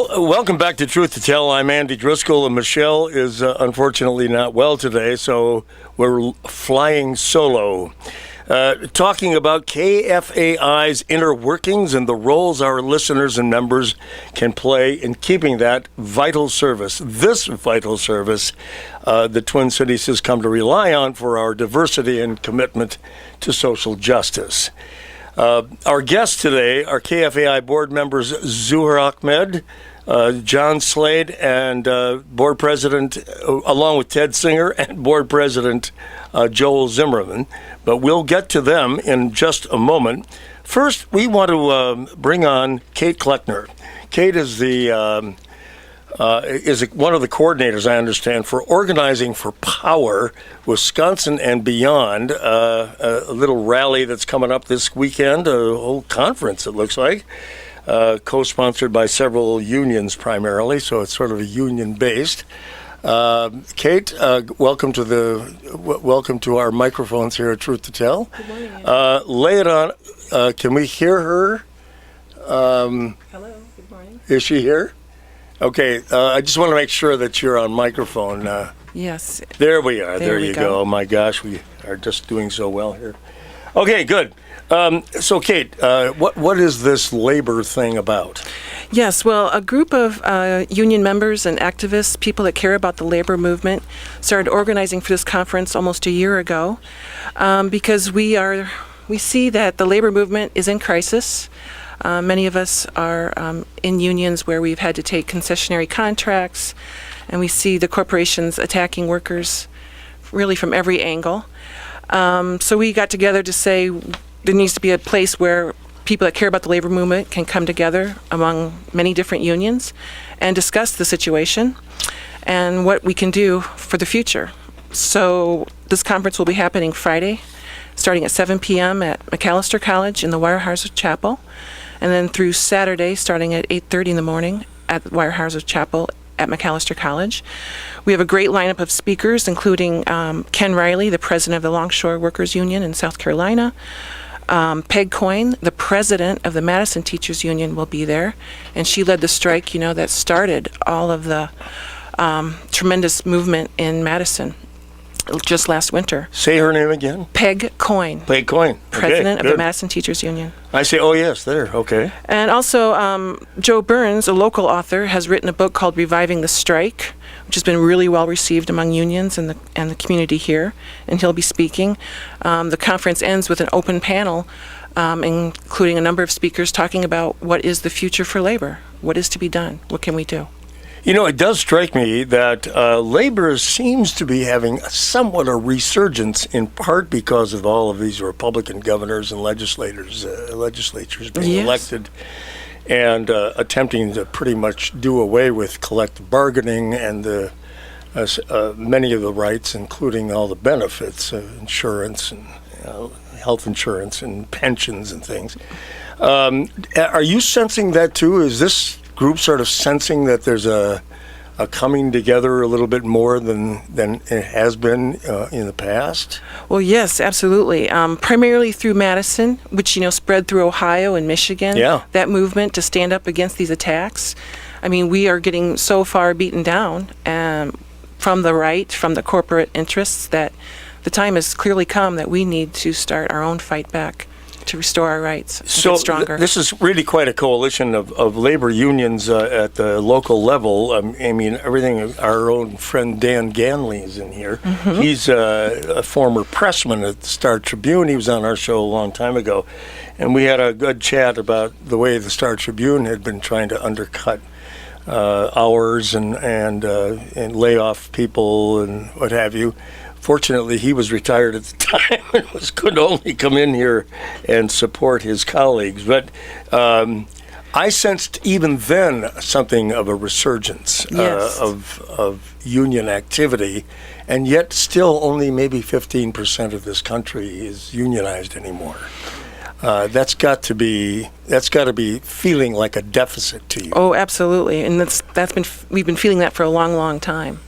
Well, welcome back to Truth to Tell. I'm Andy Driscoll, and Michelle is unfortunately not well today, so we're flying solo. Talking about KFAI's inner workings and the roles our listeners and members can play in keeping that vital service, this vital service, the Twin Cities has come to rely on for our diversity and commitment to social justice. Our guests today are KFAI board members Zuhur Ahmed, John Slade, and board president, along with Ted Singer, and board president Joel Zimmerman. But we'll get to them in just a moment. First, we want to bring on Kate Kleckner. Kate is one of the coordinators, I understand, for Organizing for Power, Wisconsin and Beyond, a little rally that's coming up this weekend, a whole conference, it looks like, co-sponsored by several unions primarily, so it's sort of a union-based. Kate, welcome to our microphones here at Truth to Tell. Good morning. Lay it on. Can we hear her? Hello. Good morning. Is she here? Okay, I just want to make sure that you're on microphone. Yes. There we are. There we you go. go. My gosh, we are just doing so well here. Okay, good. So, Kate, what is this labor thing about? Yes, well, a group of union members and activists, people that care about the labor movement, started organizing for this conference almost a year ago because we see that the labor movement is in crisis. Many of us are in unions where we've had to take concessionary contracts, and we see the corporations attacking workers really from every angle. So we got together to say there needs to be a place where people that care about the labor movement can come together among many different unions and discuss the situation and what we can do for the future. So this conference will be happening Friday, starting at 7 p.m. at McAllister College in the Weyerhaeuser Chapel, and then through Saturday, starting at 8:30 in the morning at the Weyerhaeuser Chapel at McAllister College. We have a great lineup of speakers, including Ken Riley, the president of the Longshore Workers Union in South Carolina. Peg Coyne, the president of the Madison Teachers Union, will be there, and she led the strike, that started all of the tremendous movement in Madison just last winter. Say her name again. Peg Coyne. Peg Coyne. President Okay, of the Madison Teachers Union. I say, oh yes, there, okay. And also, Joe Burns, a local author, has written a book called Reviving the Strike, which has been really well received among unions and the community here, and he'll be speaking. The conference ends with an open panel, including a number of speakers talking about what is the future for labor, what is to be done, what can we do. It does strike me that labor seems to be having somewhat a resurgence, in part because of all of these Republican governors and legislatures being elected and attempting to pretty much do away with collective bargaining and many of the rights, including all the benefits, insurance and health insurance and pensions and things. Are you sensing that too? Is this group sort of sensing that there's a coming together a little bit more than it has been in the past? Well, yes, absolutely. Primarily through Madison, which, spread through Ohio and Michigan. Yeah. That movement to stand up against these attacks. I mean, we are getting so far beaten down from the right, from the corporate interests, that the time has clearly come that we need to start our own fight back to restore our rights and get stronger. This is really quite a coalition of labor unions at the local level. I mean, everything. Our own friend Dan Ganley is in here. Mm-hmm. He's a former pressman at the Star Tribune. He was on our show a long time ago, and we had a good chat about the way the Star Tribune had been trying to undercut hours and lay off people and what have you. Fortunately, he was retired at the time and could only come in here and support his colleagues. But I sensed even then something of a resurgence of union activity, and yet still only maybe 15% of this country is unionized anymore. That's got to be feeling like a deficit to you. Oh, absolutely, and we've been feeling that for a long, long time.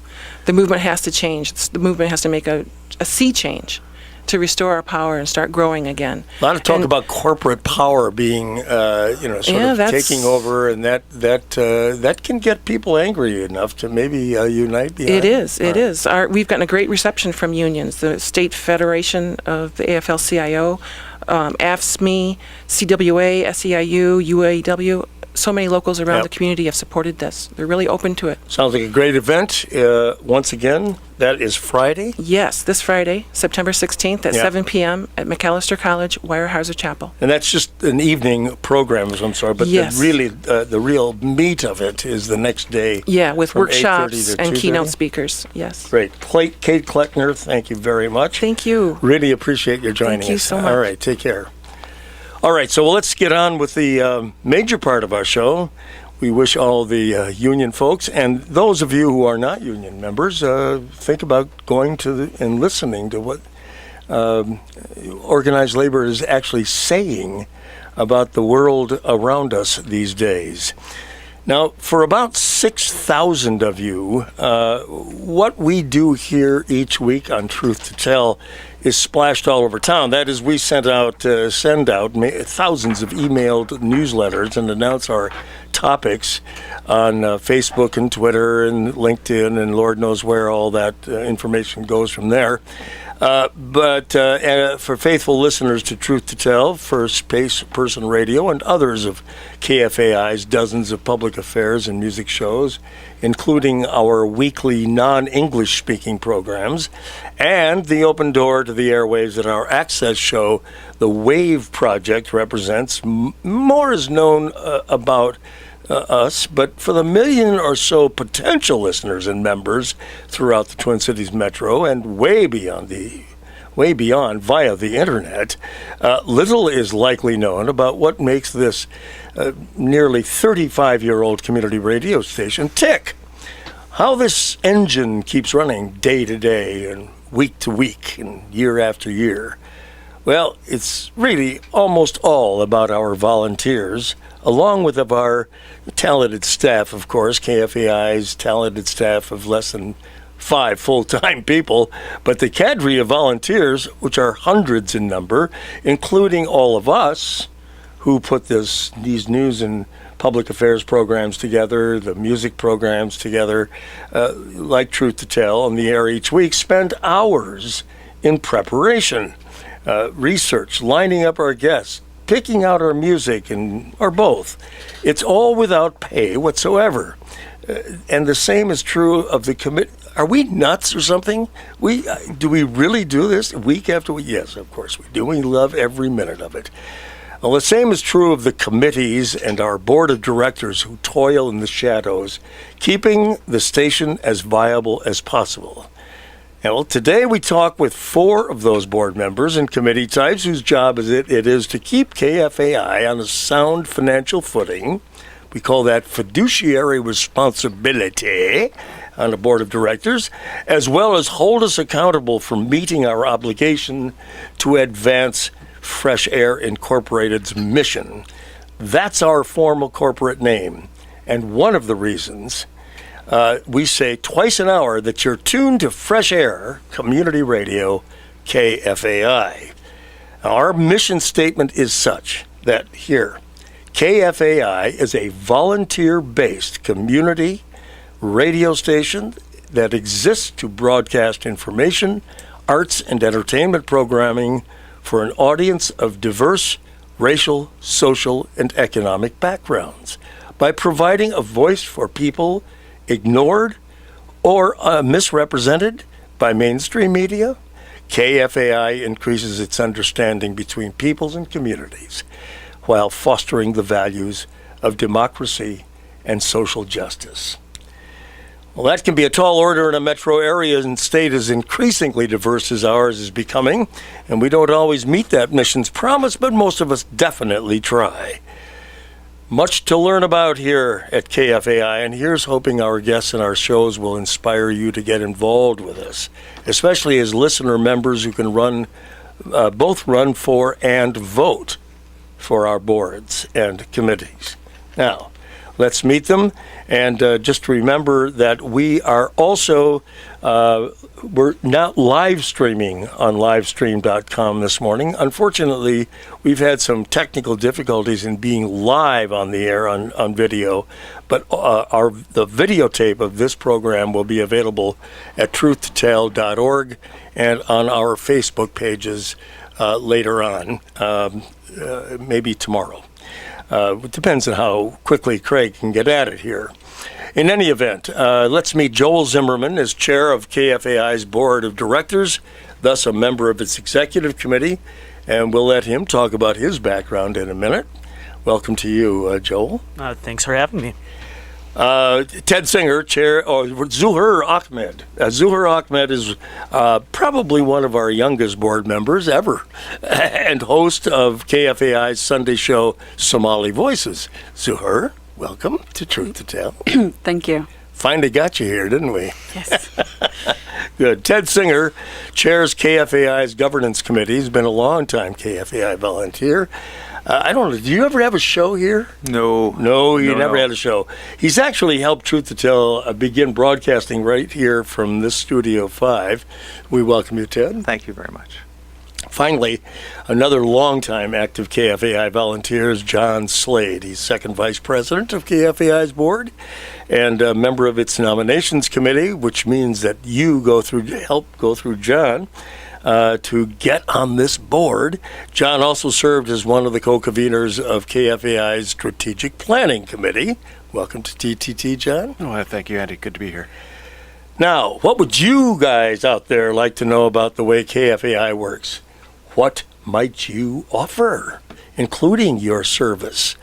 The movement has to change. The movement has to make a sea change to restore our power and start growing again. A lot of talk about corporate power being, taking over, and that can get people angry enough to maybe unite behind. It is. We've gotten a great reception from unions, the State Federation of the AFL-CIO, AFSCME, CWA, SEIU, UAW. So many locals around the community have supported this. They're really open to it. Sounds like a great event. Once again, that is Friday? Yes, this Friday, September 16th at 7 p.m. at McAllister College, Weyerhaeuser Chapel. And that's just an evening program of some sort, but the real meat of it is the next day. Yeah, with workshops and keynote speakers. Yes. Great. Kate Kleckner, thank you very much. Thank you. Really appreciate your joining us. Thank you so much. All right, take care. All right, so let's get on with the major part of our show. We wish all the union folks and those of you who are not union members think about going to and listening to what organized labor is actually saying about the world around us these days. Now, for about 6,000 of you, what we do here each week on Truth to Tell is splashed all over town. That is, we send out thousands of emailed newsletters and announce our topics on Facebook and Twitter and LinkedIn and Lord knows where all that information goes from there. But for faithful listeners to Truth to Tell, First Person Radio, and others of KFAI's dozens of public affairs and music shows, including our weekly non-English speaking programs, and the open door to the airwaves that our access show, The Wave Project, represents, more is known about us, but for the million or so potential listeners and members throughout the Twin Cities Metro and way beyond via the internet, little is likely known about what makes this nearly 35-year-old community radio station tick. How this engine keeps running day to day and week to week and year after year. Well, it's really almost all about our volunteers, along with our talented staff, of course, KFAI's talented staff of less than 5 full-time people, but the cadre of volunteers, which are hundreds in number, including all of us who put these news and public affairs programs together, the music programs together, like Truth to Tell on the air each week, spend hours in preparation, research, lining up our guests, picking out our music, or both. It's all without pay whatsoever. And the same is true of the commit. Are we nuts or something? Do we really do this week after week? Yes, of course we do. We love every minute of it. Well, the same is true of the committees and our board of directors who toil in the shadows, keeping the station as viable as possible. And well, today we talk with 4 of those board members and committee types whose job it is to keep KFAI on a sound financial footing. We call that fiduciary responsibility on the board of directors, as well as hold us accountable for meeting our obligation to advance Fresh Air Incorporated's mission. That's our formal corporate name, and one of the reasons we say twice an hour that you're tuned to Fresh Air Community Radio, KFAI. Our mission statement is such that here, KFAI is a volunteer-based community radio station that exists to broadcast information, arts, and entertainment programming for an audience of diverse racial, social, and economic backgrounds by providing a voice for people ignored or misrepresented by mainstream media. KFAI increases its understanding between peoples and communities while fostering the values of democracy and social justice. Well, that can be a tall order in a metro area and state as increasingly diverse as ours is becoming, and we don't always meet that mission's promise, but most of us definitely try. Much to learn about here at KFAI, and here's hoping our guests and our shows will inspire you to get involved with us, especially as listener members who can both run for and vote for our boards and committees. Now, let's meet them. And just remember that we are also, we're not live streaming on livestream.com this morning. Unfortunately, we've had some technical difficulties in being live on the air on video, but the videotape of this program will be available at TruthToTell.org and on our Facebook pages later on, maybe tomorrow. It depends on how quickly Craig can get at it here. In any event, let's meet Joel Zimmerman as chair of KFAI's board of directors, thus a member of its executive committee, and we'll let him talk about his background in a minute. Welcome to you, Joel. Thanks for having me. Ted Singer, chair, Zuhair Ahmed. Zuhair Ahmed is probably one of our youngest board members ever, and host of KFAI's Sunday show, Somali Voices. Zuhair, welcome to Truth to Tell. Thank you. Finally got you here, didn't we? Yes. Good. Ted Singer chairs KFAI's governance committee. He's been a long-time KFAI volunteer. I don't know, did you ever have a show here? No. No, you never had a show. He's actually helped Truth to Tell begin broadcasting right here from this Studio 5. We welcome you, Ted. Thank you very much. Finally, another longtime active KFAI volunteer is John Slade. He's second vice president of KFAI's board and a member of its nominations committee, which means that you help go through John to get on this board. John also served as one of the co-conveners of KFAI's strategic planning committee. Welcome to TTT, John. Oh, thank you, Andy. Good to be here. Now, what would you guys out there like to know about the way KFAI works? What might you offer, including your service?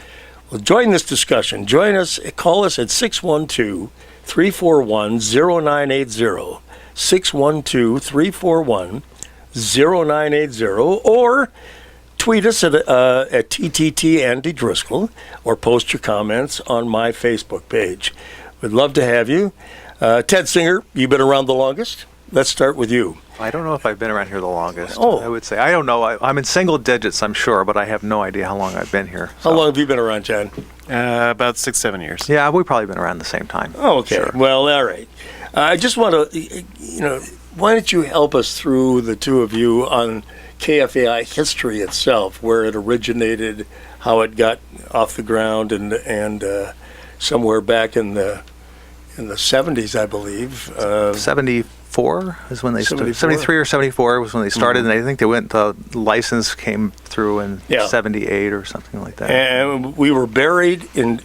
Well, join this discussion. Join us. Call us at 612-341-0980, 612-341-0980, or tweet us at TTT Andy Driscoll, or post your comments on my Facebook page. We'd love to have you. Ted Singer, you've been around the longest. Let's start with you. I don't know if I've been around here the longest. Oh. I would say. I don't know. I'm in single digits, I'm sure, but I have no idea how long I've been here. How long have you been around, John? About 6-7 years. Yeah, we've probably been around the same time. Oh, okay. Sure. Well, all right. I just want to, why don't you help us through, the two of you, on KFAI history itself, where it originated, how it got off the ground, and somewhere back in the 70s, I believe. 74 is when they started. 74? 73 or 74 was when they started, and I think the license came through in 78 or something like that. And we were buried in,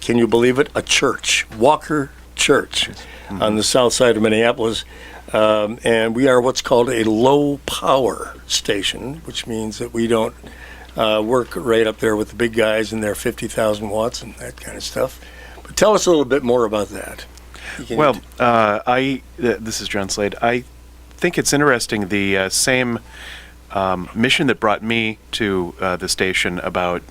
can you believe it, a church, Walker Church, on the south side of Minneapolis. And we are what's called a low power station, which means that we don't work right up there with the big guys and their 50,000 watts and that kind of stuff. But tell us a little bit more about that. Well, this is John Slade. I think it's interesting, the same mission that brought me to the station about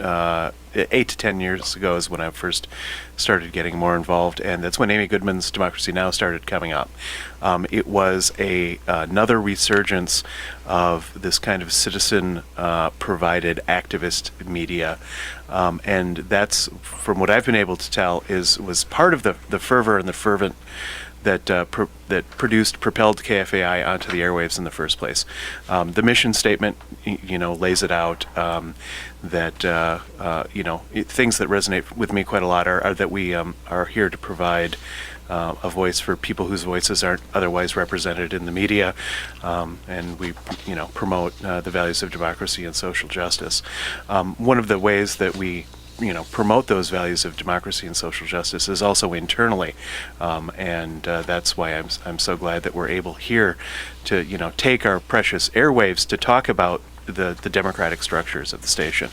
8 to 10 years ago is when I first started getting more involved, and that's when Amy Goodman's Democracy Now! Started coming up. It was another resurgence of this kind of citizen-provided activist media, and that's, from what I've been able to tell, was part of the fervor and the fervent that propelled KFAI onto the airwaves in the first place. The mission statement, lays it out. Things that resonate with me quite a lot are that we are here to provide a voice for people whose voices aren't otherwise represented in the media, and we, promote the values of democracy and social justice. One of the ways that we promote those values of democracy and social justice is also internally, and that's why I'm so glad that we're able here to take our precious airwaves to talk about the democratic structures of the station.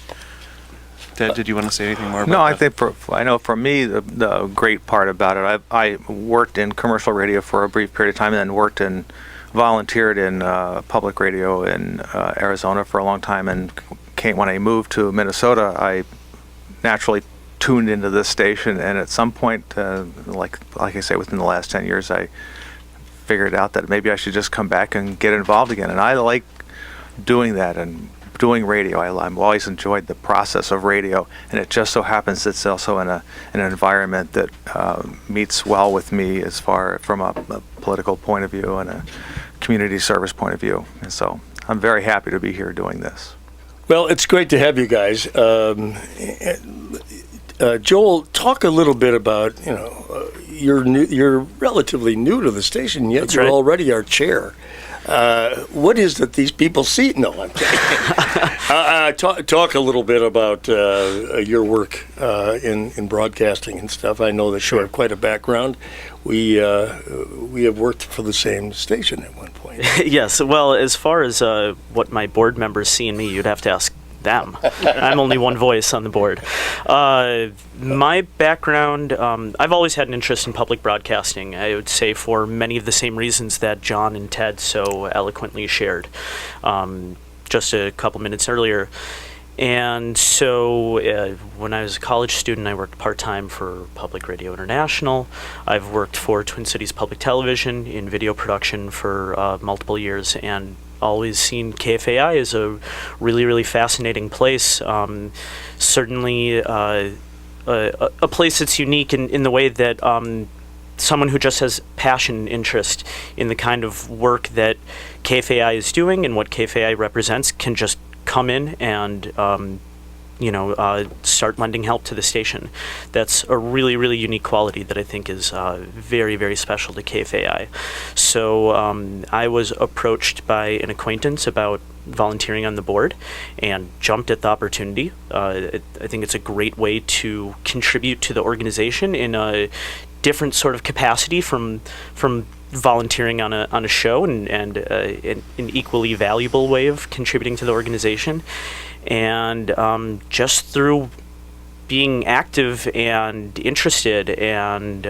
Ted, did you want to say anything more about that? No, I think I know for me the great part about it, I worked in commercial radio for a brief period of time, and then volunteered in public radio in Arizona for a long time, and when I moved to Minnesota, I naturally tuned into this station, and at some point, like I say, within the last 10 years, I figured out that maybe I should just come back and get involved again, and I like doing that and doing radio. I've always enjoyed the process of radio, and it just so happens it's also in an environment that meets well with me as far from a political point of view and a community service point of view. And so I'm very happy to be here doing this. Well, it's great to have you guys. Joel, talk a little bit about, you're relatively new to the station, yet you're already our chair. What is that these people see? No, I'm kidding. Talk a little bit about your work in broadcasting and stuff. I know that you have quite a background. We have worked for the same station at one point. Yes. Well, as far as what my board members see in me, you'd have to ask them. I'm only one voice on the board. My background, I've always had an interest in public broadcasting, I would say for many of the same reasons that John and Ted so eloquently shared just a couple minutes earlier. And so when I was a college student, I worked part-time for Public Radio International. I've worked for Twin Cities Public Television in video production for multiple years, and always seen KFAI as a really, really fascinating place. Certainly a place that's unique in the way that someone who just has passion and interest in the kind of work that KFAI is doing and what KFAI represents can just come in and start lending help to the station. That's a really, really unique quality that I think is very, very special to KFAI. So I was approached by an acquaintance about volunteering on the board and jumped at the opportunity. I think it's a great way to contribute to the organization in a different sort of capacity from volunteering on a show, and an equally valuable way of contributing to the organization. And just through being active and interested and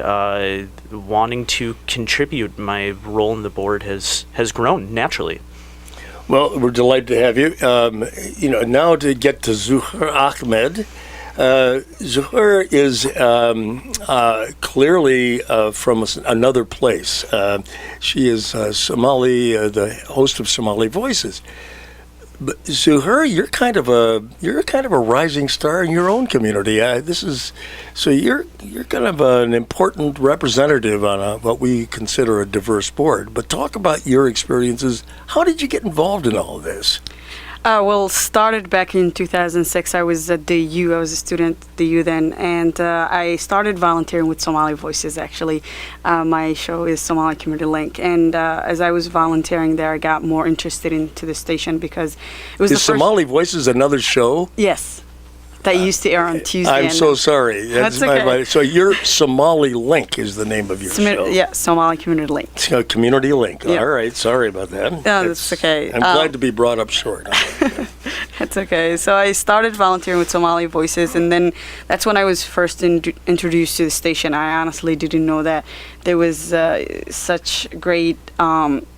wanting to contribute, my role in the board has grown naturally. Well, we're delighted to have you. Now to get to Zuhur Ahmed. Zuhur is clearly from another place. She is Somali, the host of Somali Voices. But Zuhur, you're kind of a rising star in your own community. You're kind of an important representative on what we consider a diverse board. But talk about your experiences. How did you get involved in all of this? Started back in 2006. I was at the U. I was a student at the U then, and I started volunteering with Somali Voices, actually. My show is Somali Community Link, and as I was volunteering there, I got more interested into the station because it was Somali Voices another show? Yes. That used to air on Tuesday. I'm so sorry. That's okay. So your Somali Link is the name of your show. Yeah, Somali Community Link. Community Link. Yeah. All right. Sorry about that. No, that's okay. I'm glad to be brought up short. That's okay. So I started volunteering with Somali Voices, and then that's when I was first introduced to the station. I honestly didn't know that there was such great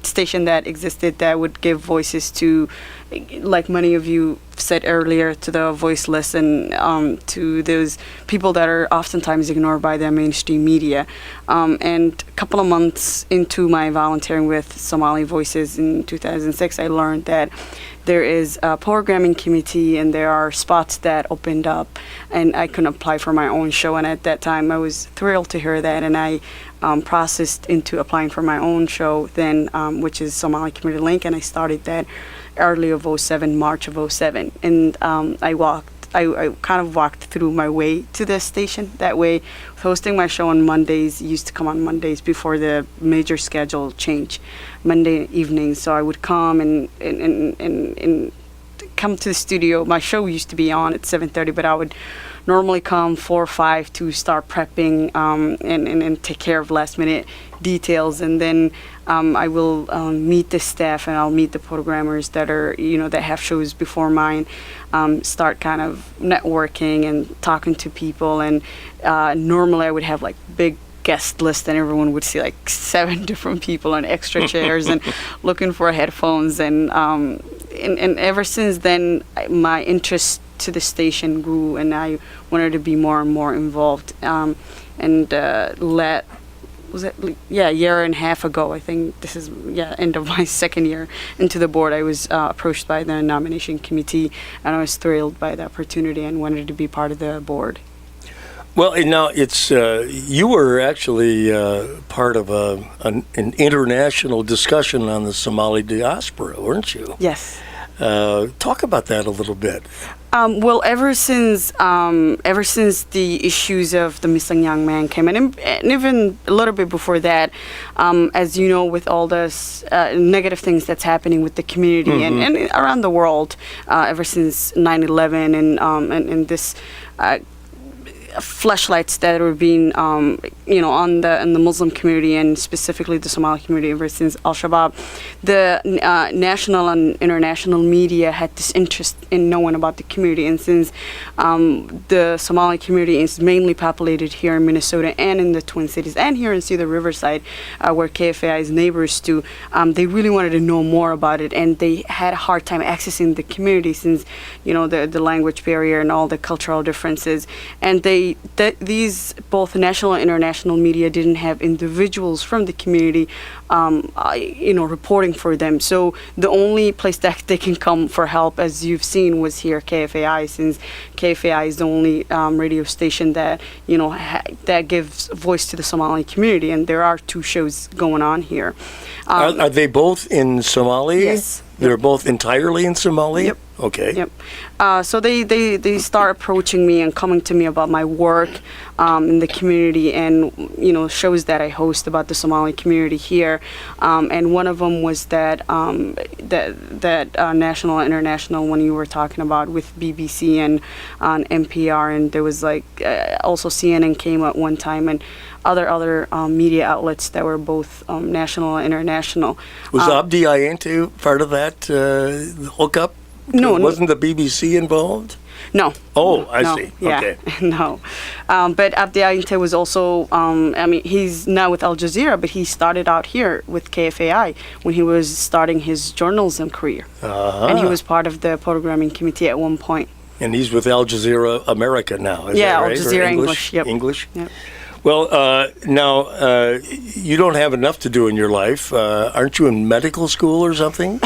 station that existed that would give voices to, like many of you said earlier, to the voiceless and to those people that are oftentimes ignored by the mainstream media. And a couple of months into my volunteering with Somali Voices in 2006, I learned that there is a programming committee and there are spots that opened up, and I could apply for my own show. And at that time, I was thrilled to hear that, and I processed into applying for my own show then, which is Somali Community Link, and I started that early of 07, March of 07. And I kind of walked through my way to the station that way. Hosting my show on Mondays, used to come on Mondays before the major schedule change, Monday evenings. So I would come and come to the studio. My show used to be on at 7:30, but I would normally come 4 or 5 to start prepping and take care of last minute details, and then I will meet the staff, and I'll meet the programmers that are that have shows before mine, start kind of networking and talking to people, and normally I would have like big guest list, and everyone would see like 7 different people and extra chairs and looking for headphones, and ever since then my interest to the station grew, and I wanted to be more and more involved, and let was it a year and a half ago. I think this is end of my second year into the board. I was approached by the nomination committee, and I was thrilled by the opportunity and wanted to be part of the board. Well, and now it's you were actually part of an international discussion on the Somali diaspora, weren't you? Yes. Talk about that a little bit. Well, ever since the issues of the missing young man came in, and even a little bit before that, as you know, with all this negative things that's happening with the community and around the world, ever since 9/11 and this. Flashlights that were being, in the Muslim community and specifically the Somali community ever since Al-Shabaab, the national and international media had this interest in knowing about the community. And since the Somali community is mainly populated here in Minnesota and in the Twin Cities and here in Cedar Riverside, where KFAI is neighbors to, they really wanted to know more about it, and they had a hard time accessing the community since, the language barrier and all the cultural differences. And these both national and international media didn't have individuals from the community, reporting for them. So the only place that they can come for help, as you've seen, was here, KFAI, since KFAI is the only radio station that that gives voice to the Somali community, and there are 2 shows going on here. Are they both in Somali? Yes. They're both entirely in Somali? Yep. Okay. Yep. So they start approaching me and coming to me about my work in the community and shows that I host about the Somali community here. And one of them was that national and international one you were talking about with BBC and on NPR, and there was also CNN came at one time, and other media outlets that were both national and international. Was Abdi Ayente part of that hookup? No. Wasn't the BBC involved? No. Oh, I no, see. Yeah, Okay. no. But Abdi Ayente was also, he's now with Al Jazeera, but he started out here with KFAI when he was starting his journalism career. And he was part of the programming committee at one point. And he's with Al Jazeera America now, is that right? Al Jazeera Or English, yep. English? Yep. Well, now, you don't have enough to do in your life. Aren't you in medical school or something?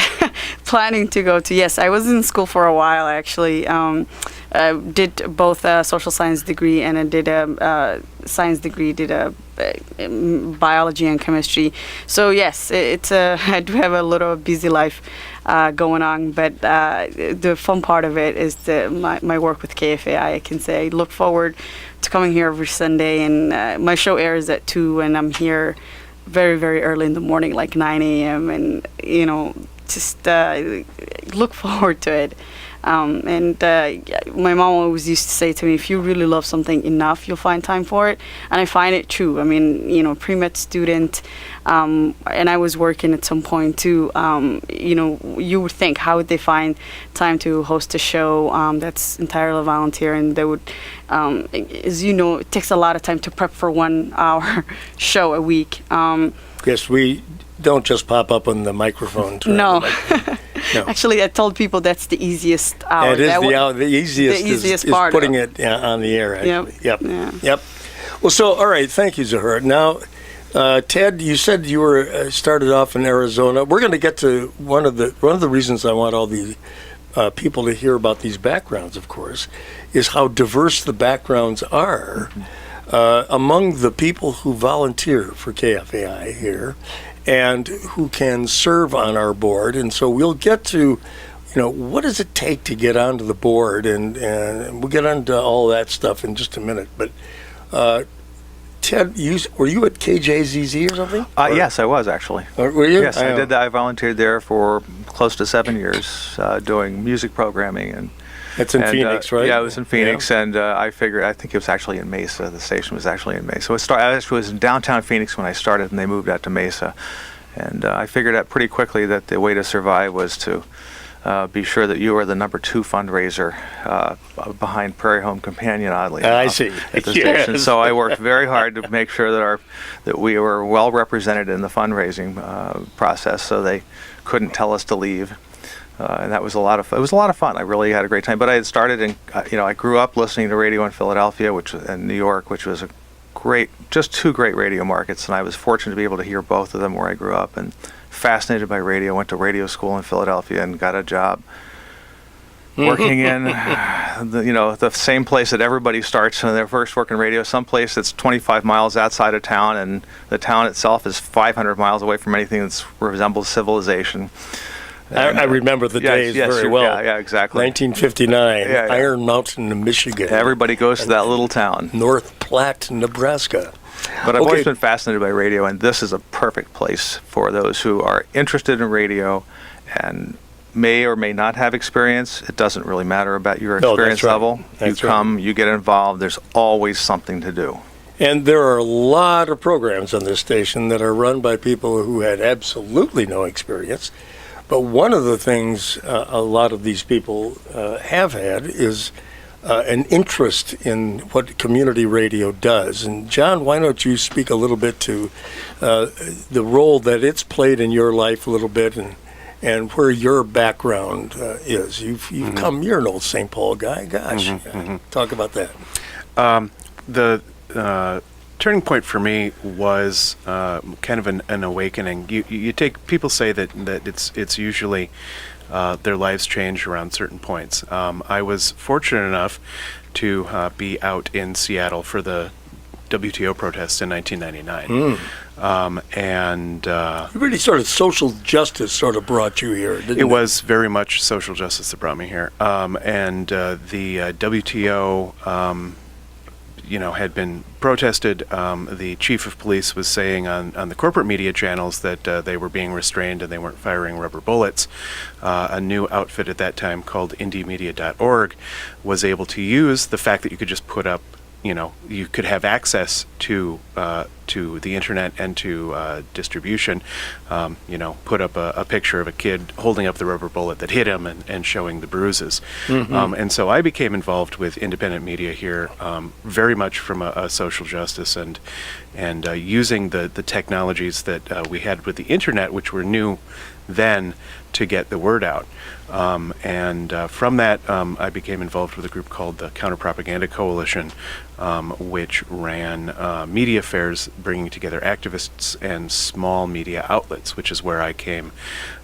Planning to go to, yes. I was in school for a while, actually. I did both a social science degree and I did a science degree, did a biology and chemistry. So, yes, I do have a little busy life going on, but the fun part of it is my work with KFAI. I can say I look forward to coming here every Sunday, and my show airs at 2, and I'm here very, very early in the morning, like 9 a.m., and, just look forward to it. And my mom always used to say to me, if you really love something enough, you'll find time for it. And I find it true. I mean, pre-med student, and I was working at some point too. You would think, how would they find time to host a show that's entirely volunteer? And they would, as you know, it takes a lot of time to prep for 1 hour show a week. Yes, we don't just pop up on the microphone. No. No. Actually, I told people that's the easiest hour. It is the easiest is part putting it on the air, actually. Yep. Yep. Well, so, all right, thank you, Zahura. Now, Ted, you said you were started off in Arizona. We're going to get to one of the reasons I want all the people to hear about these backgrounds, of course, is how diverse the backgrounds are among the people who volunteer for KFAI here and who can serve on our board. And so we'll get to, what does it take to get onto the board? And we'll get into all that stuff in just a minute. But Ted, were you at KJZZ or something? Yes, I was actually. Were you? Yes, I did that. I volunteered there for close to 7 years doing music programming. And that's in Phoenix, right? Yeah, it was in Phoenix, and I think it was actually in Mesa. The station was actually in Mesa. I was in downtown Phoenix when I started, and they moved out to Mesa. And I figured out pretty quickly that the way to survive was to be sure that you were the number 2 fundraiser behind Prairie Home Companion, oddly enough, I see. at the station. So I worked very hard to make sure that we were well represented in the fundraising process, so they couldn't tell us to leave. And that was it was a lot of fun. I really had a great time. But I had started I grew up listening to radio in Philadelphia, and New York, which was just two great radio markets, and I was fortunate to be able to hear both of them where I grew up, and fascinated by radio. Went to radio school in Philadelphia and got a job working in the same place that everybody starts when they first work in radio, some place that's 25 miles outside of town, and the town itself is 500 miles away from anything that resembles civilization. And, I remember the days very well. Yeah, exactly. 1959, Iron Mountain, Michigan. Everybody goes to that little town. North Platte, Nebraska. But I've always been fascinated by radio, and this is a perfect place for those who are interested in radio and may or may not have experience. It doesn't really matter about your experience level. You come, you get involved. There's always something to do. And there are a lot of programs on this station that are run by people who had absolutely no experience. But one of the things a lot of these people have had is an interest in what community radio does. And John, why don't you speak a little bit to the role that it's played in your life a little bit, and where your background is. You've come, you're an old St. Paul guy. Gosh, talk about that. The turning point for me was kind of an awakening. You take, people say that it's usually their lives change around certain points. I was fortunate enough to be out in Seattle for the WTO protests in 1999. And really sort of social justice sort of brought you here, didn't it? It was very much social justice that brought me here. And the WTO, had been protested. The chief of police was saying on the corporate media channels that they were being restrained and they weren't firing rubber bullets. A new outfit at that time called indiemedia.org was able to use the fact that you could just put up, you could have access to the internet and to distribution. Put up a picture of a kid holding up the rubber bullet that hit him and showing the bruises. And so I became involved with independent media here, very much from a social justice and using the technologies that we had with the internet, which were new then, to get the word out. From that, I became involved with a group called the Counter-Propaganda Coalition, which ran media fairs bringing together activists and small media outlets, which is where I came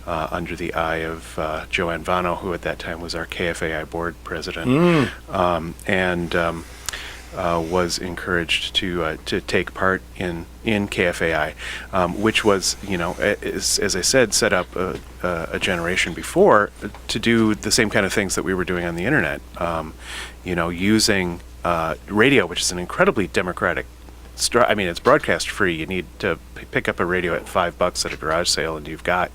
under the eye of Joanne Vano, who at that time was our KFAI board president, was encouraged to take part in KFAI, which was, as I said, set up a generation before to do the same kind of things that we were doing on the internet, using radio, which is an incredibly democratic. It's broadcast free. You need to pick up a radio at $5 at a garage sale, and you've got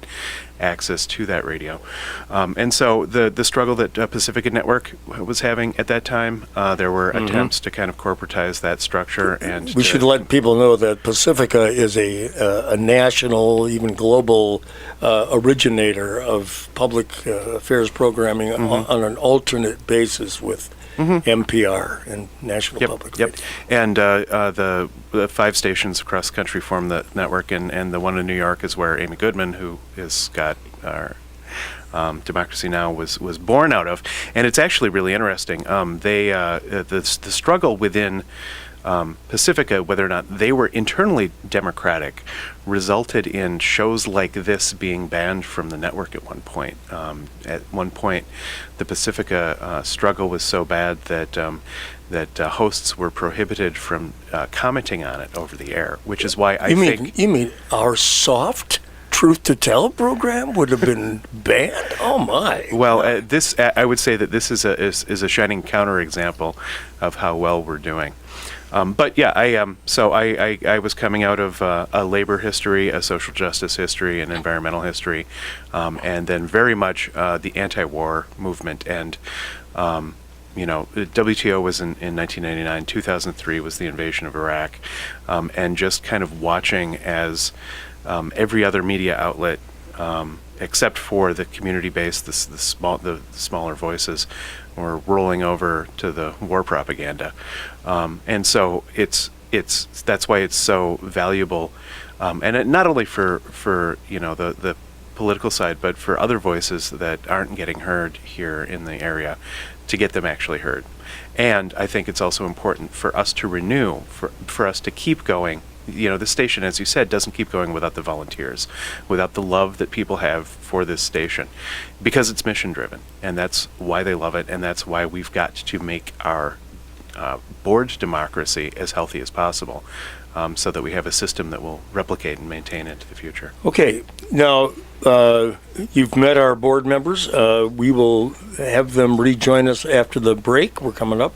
access to that radio. And so the struggle that Pacifica Network was having at that time, there were attempts to kind of corporatize that structure. And we should let people know that Pacifica is a national, even global originator of public affairs programming on an alternate basis with NPR and National Public Radio. And the 5 stations across the country form the network, and the one in New York is where Amy Goodman, who has got our Democracy Now! was born out of. And it's actually really interesting. The struggle within Pacifica, whether or not they were internally democratic, resulted in shows like this being banned from the network at one point. At one point, the Pacifica struggle was so bad that hosts were prohibited from commenting on it over the air, which is why I think... You mean our soft TruthToTell program would have been banned? Oh my! Well, this I would say that this is a shining counterexample of how well we're doing. But yeah, I was coming out of a labor history, a social justice history, an environmental history, and then very much the anti-war movement. And the WTO was in 1999. 2003 was the invasion of Iraq, and just kind of watching as every other media outlet, except for the community-based, the smaller voices, were rolling over to the war propaganda, and so that's why it's so valuable, and not only for the political side, but for other voices that aren't getting heard here in the area, to get them actually heard. And I think it's also important for us to renew, for us to keep going. You know, the station, as you said, doesn't keep going without the volunteers, without the love that people have for this station, because it's mission driven, and that's why they love it, and that's why we've got to make our board democracy as healthy as possible, so that we have a system that will replicate and maintain into the future. Okay, now you've met our board members. We will have them rejoin us after the break. We're coming up.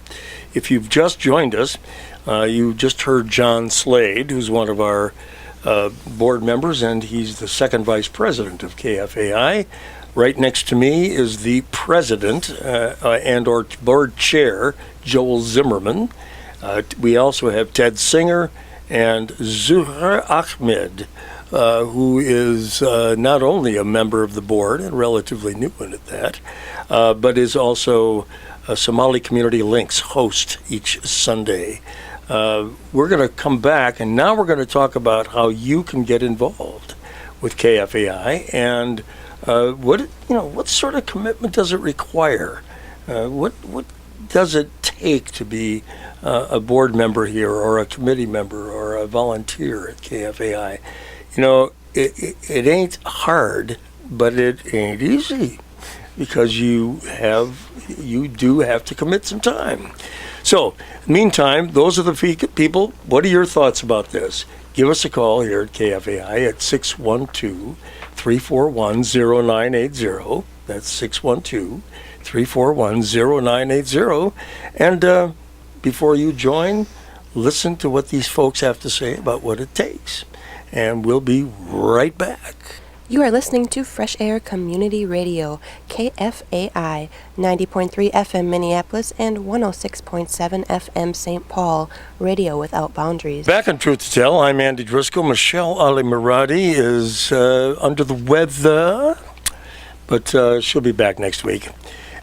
If you've just joined us, you just heard John Slade, who's one of our board members, and he's the second vice president of KFAI. Right next to me is the president and or board chair, Joel Zimmerman. We also have Ted Singer and Zuhra Ahmed, who is not only a member of the board, and relatively new one at that, but is also a Somali Community Links host each Sunday. We're going to come back, and now we're going to talk about how you can get involved with KFAI, and what sort of commitment does it require? What does it take to be a board member here, or a committee member, or a volunteer at KFAI? You know, it ain't hard, but it ain't easy, because you do have to commit some time. So, meantime, those are the people. What are your thoughts about this? Give us a call here at KFAI at 612-341-0980. That's 612-341-0980. And before you join, listen to what these folks have to say about what it takes. And we'll be right back. You are listening to Fresh Air Community Radio, KFAI, 90.3 FM Minneapolis and 106.7 FM St. Paul, radio without boundaries. Back on Truth to Tell, I'm Andy Driscoll. Michelle Ali Muradi is under the weather, but she'll be back next week.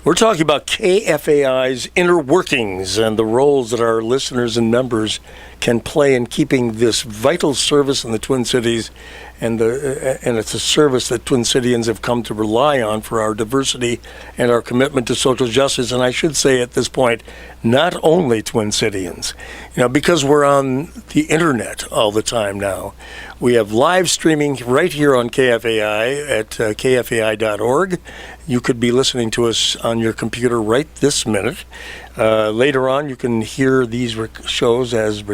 We're talking about KFAI's inner workings and the roles that our listeners and members can play in keeping this vital service in the Twin Cities, and it's a service that Twin Cityans have come to rely on for our diversity and our commitment to social justice. And I should say at this point, not only Twin Cityans, because we're on the internet all the time now. We have live streaming right here on KFAI at kfai.org. You could be listening to us on your computer right this minute. Later on, you can hear these shows as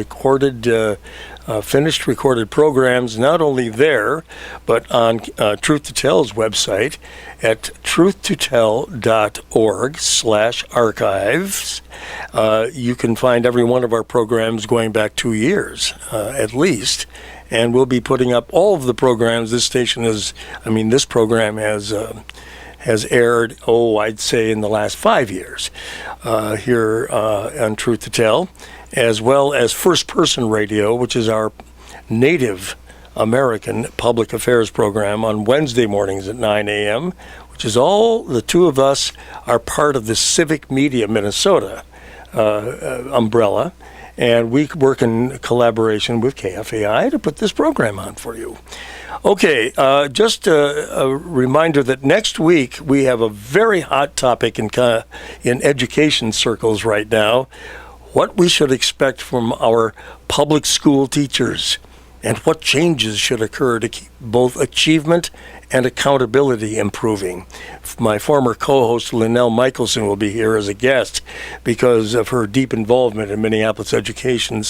finished recorded programs, not only there, but on Truth to Tell's website at truthtotell.org/archives. You can find every one of our programs going back 2 years, at least. And we'll be putting up all of the programs. This program has aired, I'd say in the last 5 years here on Truth to Tell, as well as First Person Radio, which is our native American public affairs program on Wednesday mornings at 9 a.m., which is all the two of us are part of the Civic Media Minnesota umbrella. And we work in collaboration with KFAI to put this program on for you. Okay, just a reminder that next week we have a very hot topic in education circles right now, what we should expect from our public school teachers and what changes should occur to keep both achievement and accountability improving. My former co-host Linnell Michelson will be here as a guest because of her deep involvement in Minneapolis education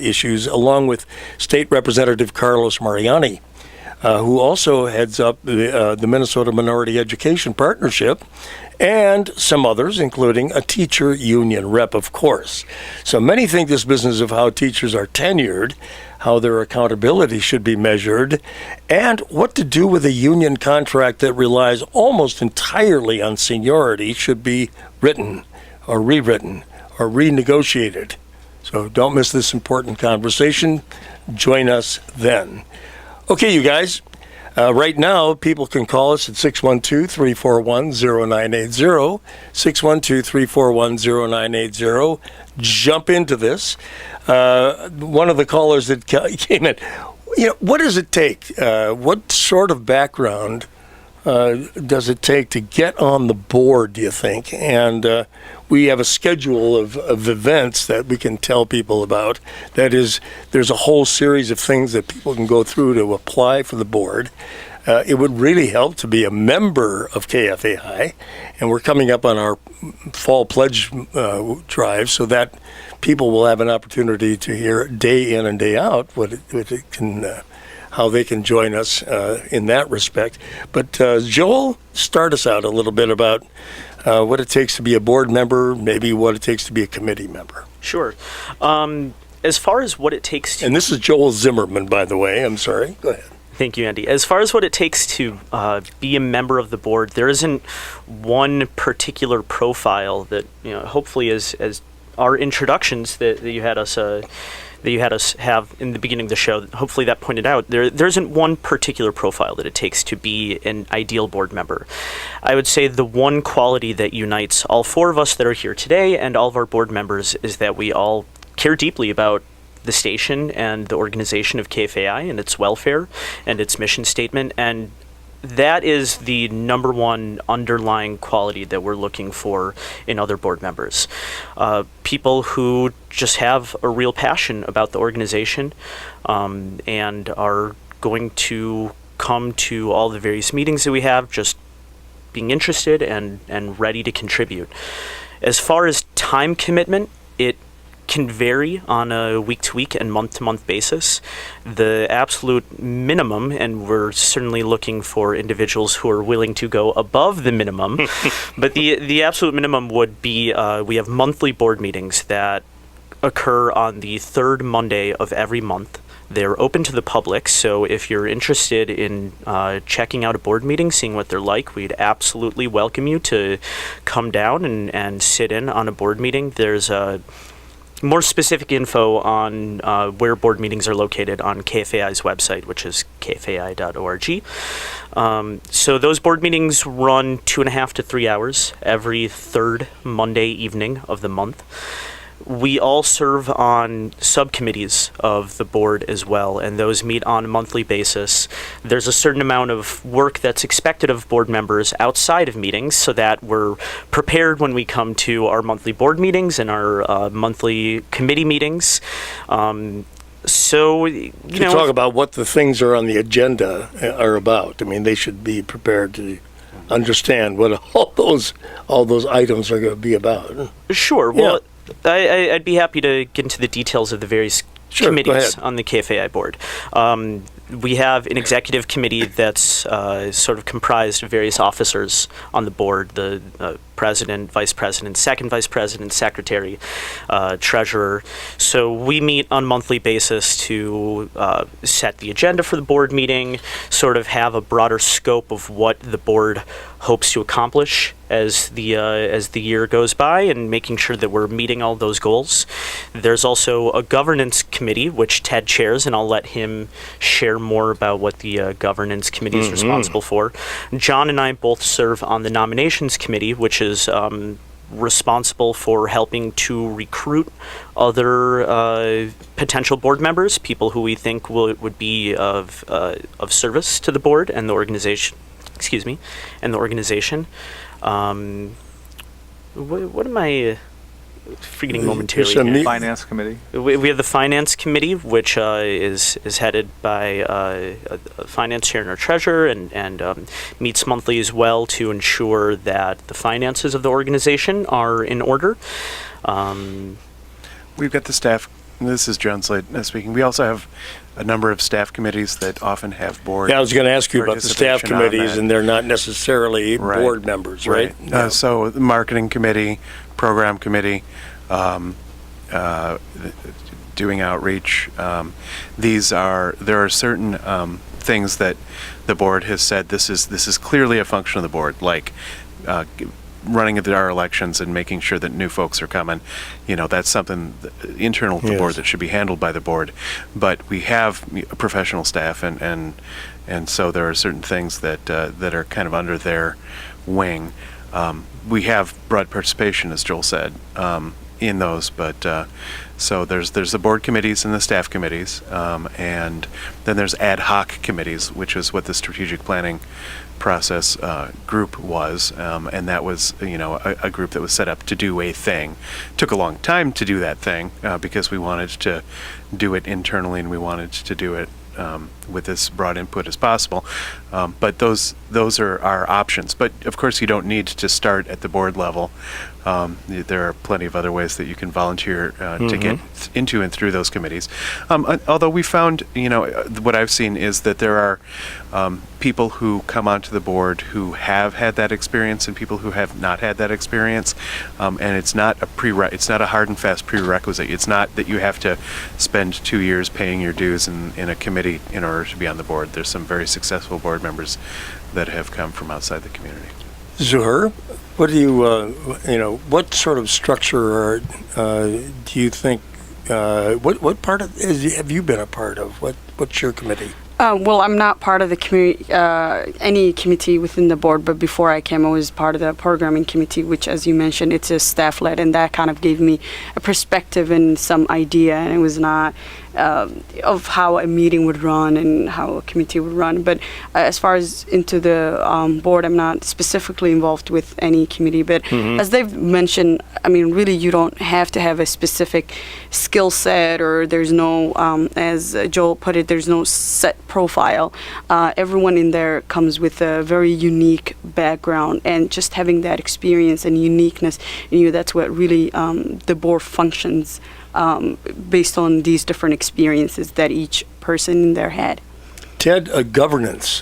issues, along with State Representative Carlos Mariani, who also heads up the Minnesota Minority Education Partnership, and some others, including a teacher union rep, of course. So many think this business of how teachers are tenured, how their accountability should be measured, and what to do with a union contract that relies almost entirely on seniority should be written or rewritten or renegotiated. So don't miss this important conversation. Join us then. Okay, you guys. Right now, people can call us at 612-341-0980, 612-341-0980. Jump into this. One of the callers that came in, what does it take? What sort of background does it take to get on the board, do you think? And we have a schedule of events that we can tell people about. That is, there's a whole series of things that people can go through to apply for the board. It would really help to be a member of KFAI, and we're coming up on our fall pledge drive, so that people will have an opportunity to hear day in and day out what it can, how they can join us in that respect. But Joel, start us out a little bit about what it takes to be a board member, maybe what it takes to be a committee member. Sure. As far as what it takes to... And this is Joel Zimmerman, by the way. I'm sorry. Go ahead. Thank you, Andy. As far as what it takes to be a member of the board, there isn't one particular profile that, hopefully as our introductions that you had us have in the beginning of the show, hopefully that pointed out, there isn't one particular profile that it takes to be an ideal board member. I would say the one quality that unites all four of us that are here today and all of our board members is that we all care deeply about the station and the organization of KFAI and its welfare and its mission statement, and that is the number one underlying quality that we're looking for in other board members. People who just have a real passion about the organization and are going to come to all the various meetings that we have, just being interested and ready to contribute. As far as time commitment, it can vary on a week-to-week and month-to-month basis. The absolute minimum, and we're certainly looking for individuals who are willing to go above the minimum, but the absolute minimum would be we have monthly board meetings that occur on the third Monday of every month. They're open to the public, so if you're interested in checking out a board meeting, seeing what they're like, we'd absolutely welcome you to come down and sit in on a board meeting. There's more specific info on where board meetings are located on KFAI's website, which is kfai.org. So those board meetings run 2.5 to 3 hours every third Monday evening of the month. We all serve on subcommittees of the board as well, and those meet on a monthly basis. There's a certain amount of work that's expected of board members outside of meetings so that we're prepared when we come to our monthly board meetings and our monthly committee meetings. Talk about what the things are on the agenda are about. I mean, they should be prepared to understand what all those items are going to be about. Sure. Well, yeah. I'd be happy to get into the details of the various committees on the KFAI board. We have an executive committee that's sort of comprised of various officers on the board, the president, vice president, second vice president, secretary, treasurer. So we meet on a monthly basis to set the agenda for the board meeting, sort of have a broader scope of what the board hopes to accomplish as the year goes by, and making sure that we're meeting all those goals. There's also a governance committee, which Ted chairs, and I'll let him share more about what the governance committee is responsible for. John and I both serve on the nominations committee, which is responsible for helping to recruit other potential board members, people who we think would be of service to the board and the organization. And the organization. What am I forgetting momentarily? Finance committee. We have the finance committee, which is headed by a finance chair and our treasurer, and meets monthly as well to ensure that the finances of the organization are in order. We've got the staff. This is John Slade speaking. We also have a number of staff committees that often have board. Yeah, I was going to ask you about the staff committees, and they're not necessarily board members, right? No. So the marketing committee, program committee, doing outreach. There are certain things that the board has said this is clearly a function of the board, like running our elections and making sure that new folks are coming. That's something internal to the board that should be handled by the board. But we have professional staff, and so there are certain things that are kind of under their wing. We have broad participation, as Joel said, in those, but So there's the board committees and the staff committees, and then there's ad hoc committees, which is what the strategic planning process group was, and that was a group that was set up to do a thing. Took a long time to do that thing because we wanted to do it internally and we wanted to do it with as broad input as possible. But those are our options. But of course, you don't need to start at the board level. There are plenty of other ways that you can volunteer to get into and through those committees. Although we found, what I've seen is that there are people who come onto the board who have had that experience and people who have not had that experience, and it's not a hard and fast prerequisite. It's not that you have to spend 2 years paying your dues in a committee in order to be on the board. There's some very successful board members that have come from outside the community. Zuhr, what do you, what sort of structure do you think, what part of, have you been a part of? What's your committee? Well, I'm not part of the any committee within the board, but before I came, I was part of the programming committee, which, as you mentioned, it's a staff-led, and that kind of gave me a perspective and some idea, and it was not of how a meeting would run and how a committee would run. But as far as into the board, I'm not specifically involved with any committee. But as they've mentioned, I mean, really, you don't have to have a specific skill set, or there's no, as Joel put it, there's no set profile. Everyone in there comes with a very unique background, and just having that experience and uniqueness in you, that's what really the board functions based on these different experiences that each person in there had. Ted, governance.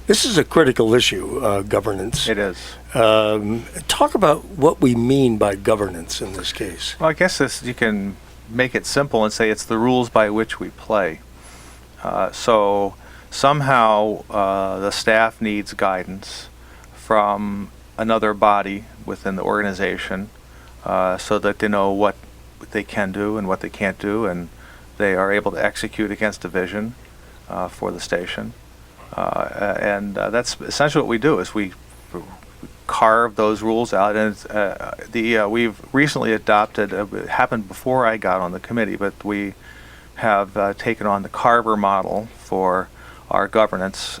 This is a critical issue, governance. It is. Talk about what we mean by governance in this case. Well, I guess you can make it simple and say it's the rules by which we play. So somehow the staff needs guidance from another body within the organization so that they know what they can do and what they can't do, and they are able to execute against a vision for the station. And that's essentially what we do, is we carve those rules out. And we've recently adopted, it happened before I got on the committee, but we have taken on the Carver model for our governance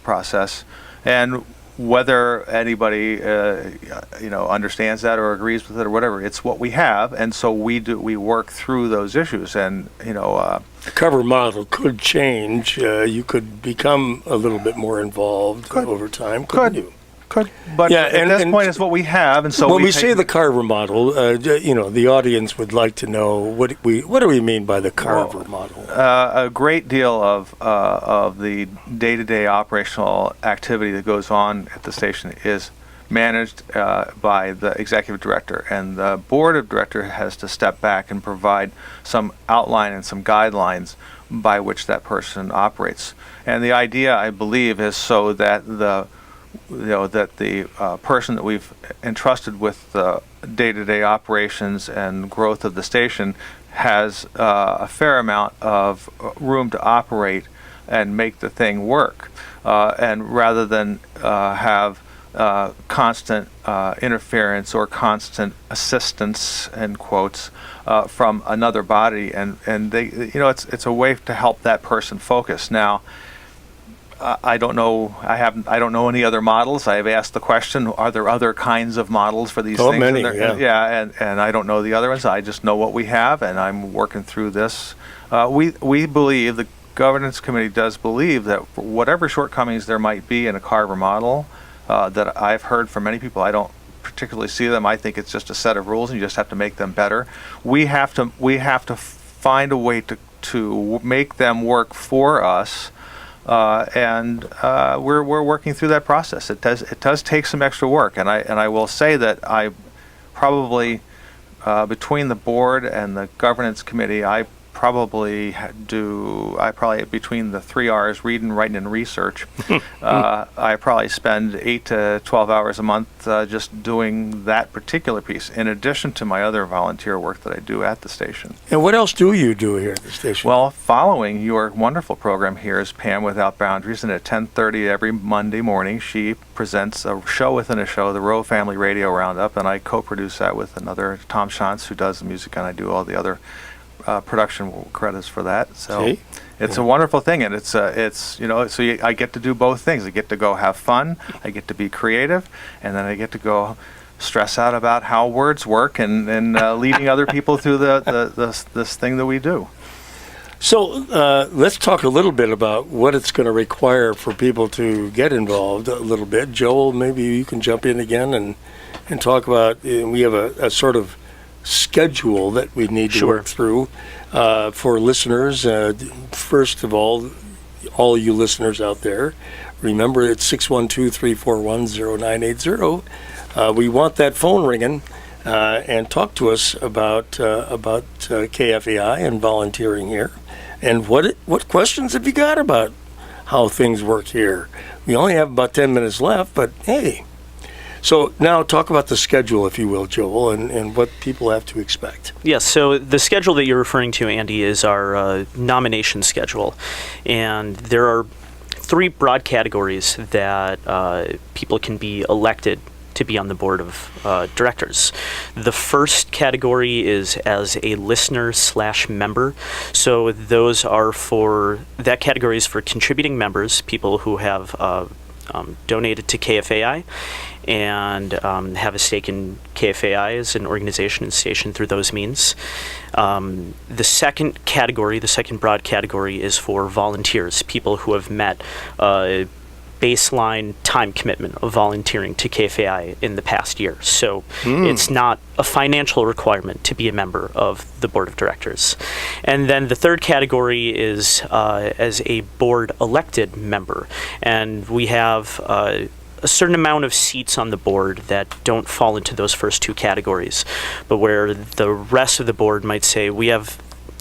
process. And whether anybody understands that or agrees with it or whatever, it's what we have, and so we work through those issues. And the cover model could change. You could become a little bit more involved over time, couldn't you? Could, but yeah, at this point, it's what we have, and so when we say the Carver model, the audience would like to know what do we mean by the Carver model? A great deal of the day-to-day operational activity that goes on at the station is managed by the executive director, and the board of directors has to step back and provide some outline and some guidelines by which that person operates. And the idea, I believe, is so that the person that we've entrusted with the day-to-day operations and growth of the station has a fair amount of room to operate and make the thing work, and rather than have constant interference or constant assistance, end quotes, from another body, and they, it's a way to help that person focus. Now, I don't know. I don't know any other models. I have asked the question: are there other kinds of models for these things? Many, and I don't know the other ones. I just know what we have, and I'm working through this. We believe, the governance committee does believe, that whatever shortcomings there might be in a Carver model, that I've heard from many people, I don't particularly see them. I think it's just a set of rules, and you just have to make them better. We have to find a way to make them work for us. And we're working through that process. It does take some extra work, and I will say that I probably between the board and the governance committee, I probably between the 3 R's, reading, writing, and research, I probably spend 8 to 12 hours a month just doing that particular piece, in addition to my other volunteer work that I do at the station. And what else do you do here at the station? Well, following your wonderful program here is Pam Without Boundaries, and at 10:30 every Monday morning she presents a show within a show, the Rowe Family Radio Roundup, and I co-produce that with another Tom Shantz, who does the music, and I do all the other production credits for that. So See? it's a wonderful thing, and I get to do both things. I get to go have fun, I get to be creative, and then I get to go stress out about how words work and leading other people through this thing that we do. So let's talk a little bit about what it's going to require for people to get involved a little bit. Joel, maybe you can jump in again and talk about, we have a sort of schedule that we need to work through for listeners. First of all you listeners out there, remember it's 612-341-0980. We want that phone ringing and talk to us about KFAI and volunteering here. And what questions have you got about how things work here? We only have about 10 minutes left, but hey. So now talk about the schedule, if you will, Joel, and what people have to expect. Yes, so the schedule that you're referring to, Andy, is our nomination schedule. And there are 3 broad categories that people can be elected to be on the board of directors. The first category is as a listener/member. So those are that category is for contributing members, people who have donated to KFAI and have a stake in KFAI as an organization and station through those means. The second broad category, is for volunteers, people who have met baseline time commitment of volunteering to KFAI in the past year. So it's not a financial requirement to be a member of the board of directors. And then the third category is as a board elected member. And we have a certain amount of seats on the board that don't fall into those first 2 categories, but where the rest of the board might say, we have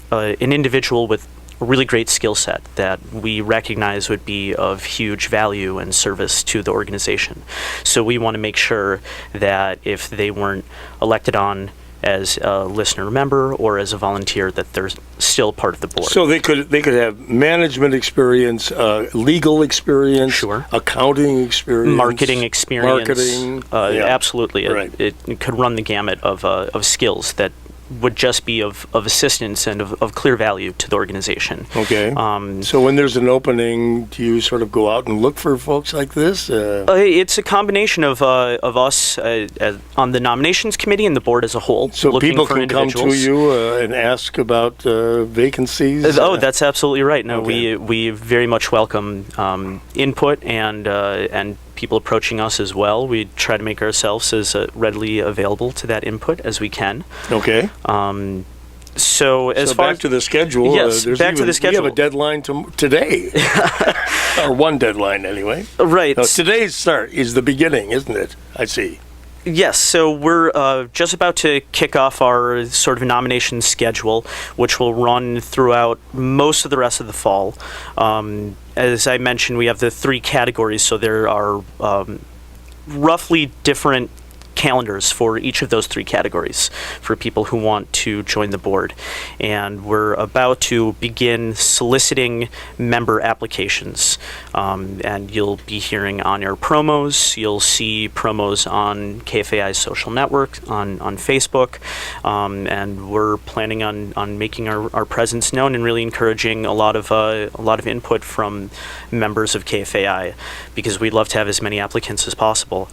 an individual with a really great skill set that we recognize would be of huge value and service to the organization. So we want to make sure that if they weren't elected on as a listener member or as a volunteer, that they're still part of the board. So they could have management experience, legal experience, accounting experience, marketing experience, absolutely. Right. It could run the gamut of skills that would just be of assistance and of clear value to the organization. Okay. So when there's an opening, do you sort of go out and look for folks like this? It's a combination of us on the nominations committee and the board as a whole. So people can come to you and ask about vacancies? That's absolutely right. No, okay. we very much welcome input and people approaching us as well. We try to make ourselves as readily available to that input as we can. Okay. So back to the schedule. Yes, back to the schedule. We have a deadline today, or one deadline anyway. Right. No, today's start is the beginning, isn't it? I see. Yes, so we're just about to kick off our sort of nomination schedule, which will run throughout most of the rest of the fall. As I mentioned, we have the 3 categories, so there are roughly different calendars for each of those 3 categories for people who want to join the board. And we're about to begin soliciting member applications. And you'll be hearing on-air promos. You'll see promos on KFAI's social network, on Facebook. And we're planning on making our presence known and really encouraging a lot of input from members of KFAI, because we'd love to have as many applicants as possible.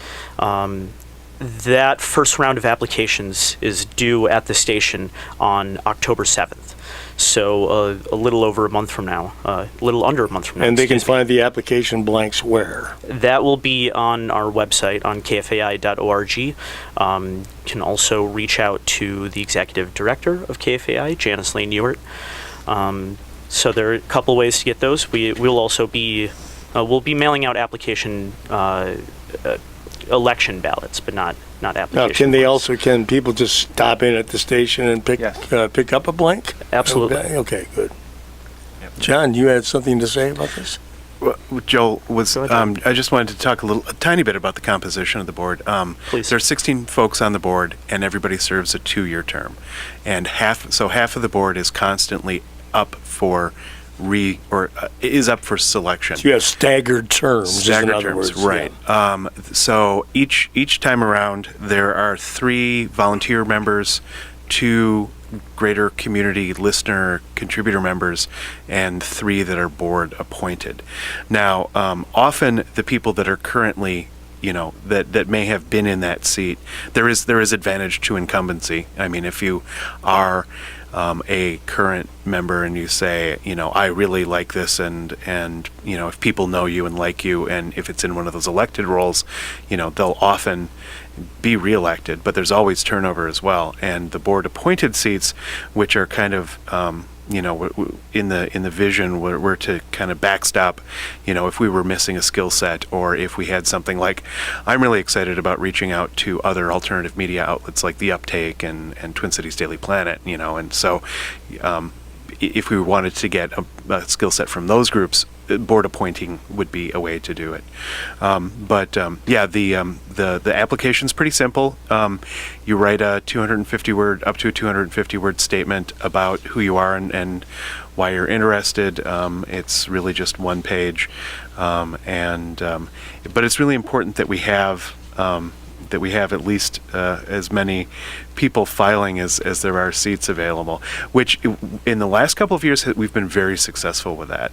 That first round of applications is due at the station on October 7th. So a little over a month from now, a little under a month from now. And they can find the application blanks where? That will be on our website on kfai.org. You can also reach out to the executive director of KFAI, Janice Lane Ewert. So there are a couple ways to get those. We'll also be we'll be mailing out application election ballots, but not Now, application. can people just stop in at the station and pick up a blank? Absolutely. Okay, good. John, you had something to say about this? Well, Joel, Go ahead. I just wanted to talk a tiny bit about the composition of the board. Please. There are 16 folks on the board, and everybody serves a 2-year term, and half of the board is constantly up for is up for selection. So you have staggered terms. Staggered in other terms, words, right? yeah. So each time around, there are 3 volunteer members, 2 greater community listener contributor members, and 3 that are board appointed. Now, often the people that are currently, that may have been in that seat, there is advantage to incumbency. I mean, if you are a current member and you say, I really like this, and if people know you and like you, and if it's in one of those elected roles, they'll often be reelected, but there's always turnover as well. And the board appointed seats, which are kind of in the vision, were to kind of backstop, if we were missing a skill set, or if we had something like, I'm really excited about reaching out to other alternative media outlets like The Uptake and Twin Cities Daily Planet, and so if we wanted to get a skill set from those groups, board appointing would be a way to do it. The application's pretty simple. You write a 250 word statement about who you are and why you're interested. It's really just 1 page, but it's really important that we have at least as many people filing as there are seats available, which in the last couple of years we've been very successful with that.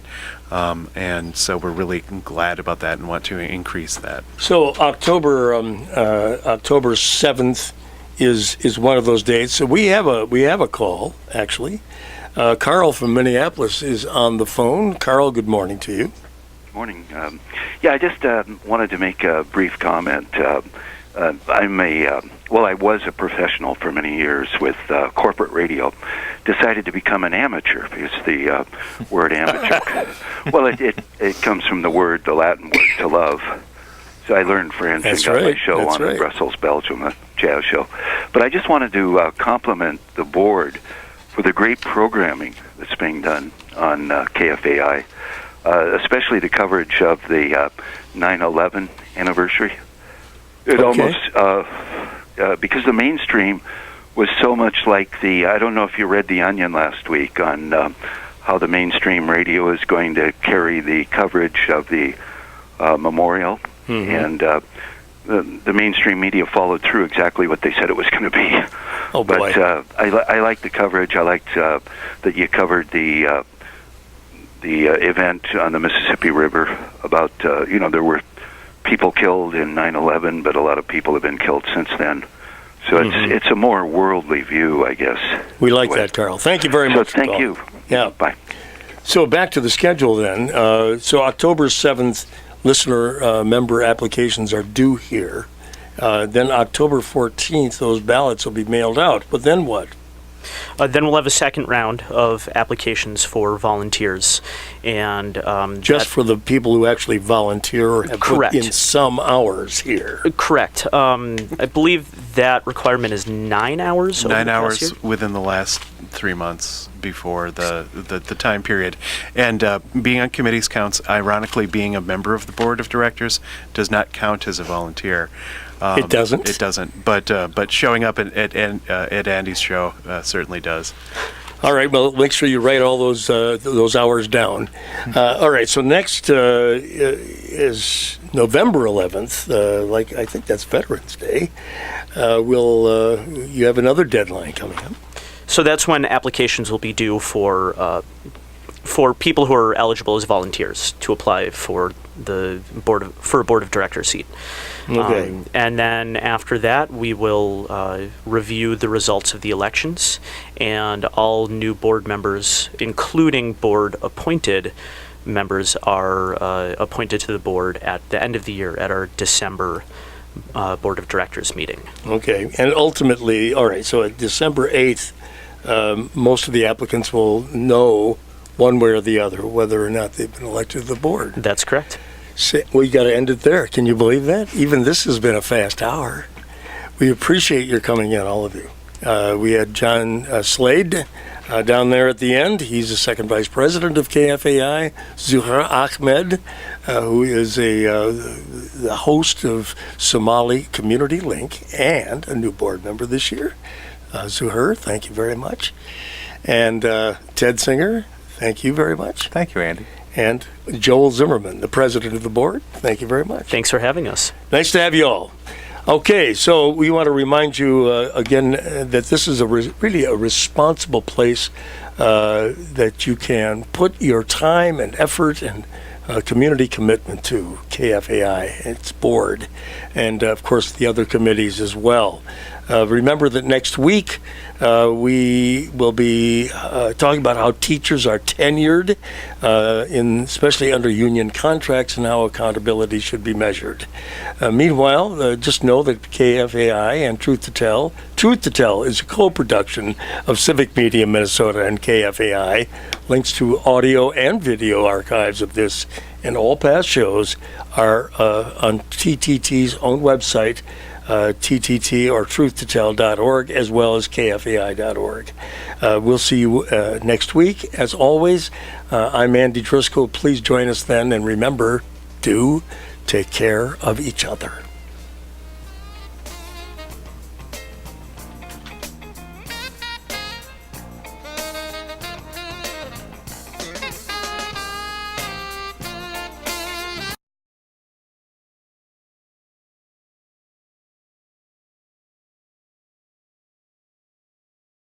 And so we're really glad about that and want to increase that. So October 7th is one of those dates. So we have a call, actually. Carl from Minneapolis is on the phone. Carl, good morning to you. Good morning. I just wanted to make a brief comment. I was a professional for many years with corporate radio. Decided to become an amateur because the word amateur, it comes from the Latin word to love. So I learned French and got my show on in Brussels, Belgium, a jazz show. But I just wanted to compliment the board for the great programming that's being done on KFAI, especially the coverage of the 9/11 anniversary. It almost, because the mainstream was so much like I don't know if you read The Onion last week on how the mainstream radio is going to carry the coverage of the memorial, and the mainstream media followed through exactly what they said it was going to be. Oh, boy. But I liked the coverage. I liked that you covered the event on the Mississippi River about, there were people killed in 9/11, but a lot of people have been killed since then. So it's a more worldly view, I guess. We like that, Carl. Thank you very much. Thank you. Yeah. Bye. So back to the schedule then. So October 7th, listener member applications are due here. Then October 14th, those ballots will be mailed out. But then what? Then we'll have a second round of applications for volunteers, and just for the people who actually volunteer or have put in some hours here. Correct. I believe that requirement is 9 hours. 9 hours within the last 3 months before the time period. And being on committees counts. Ironically, being a member of the board of directors does not count as a volunteer. It doesn't? It doesn't. But showing up at Andy's show certainly does. All right. Well, make sure you write all those hours down. All right. So next is November 11th. I think that's Veterans Day. You have another deadline coming up. So that's when applications will be due for people who are eligible as volunteers to apply for a board of directors seat. Okay. And then after that, we will review the results of the elections, and all new board members, including board-appointed members, are appointed to the board at the end of the year at our December board of directors meeting. Okay. And ultimately, all right, so at December 8th, most of the applicants will know one way or the other whether or not they've been elected to the board. That's correct. We got to end it there. Can you believe that? Even this has been a fast hour. We appreciate your coming in, all of you. We had John Slade down there at the end. He's the second vice president of KFAI. Zuhair Ahmed, who is the host of Somali Community Link and a new board member this year. Zuhair, thank you very much. And Ted Singer, thank you very much. Thank you, Andy. And Joel Zimmerman, the president of the board, thank you very much. Thanks for having us. Nice to have you all. Okay, so we want to remind you again that this is really a responsible place that you can put your time and effort and community commitment to KFAI, its board, and of course the other committees as well. Remember that next week we will be talking about how teachers are tenured, especially under union contracts, and how accountability should be measured. Meanwhile, just know that KFAI and TruthToTell is a co-production of Civic Media Minnesota and KFAI. Links to audio and video archives of this and all past shows are on TTT's own website, TTT or TruthToTell.org, as well as KFAI.org. We'll see you next week. As always, I'm Andy Driscoll. Please join us then, and remember, do take care of each other.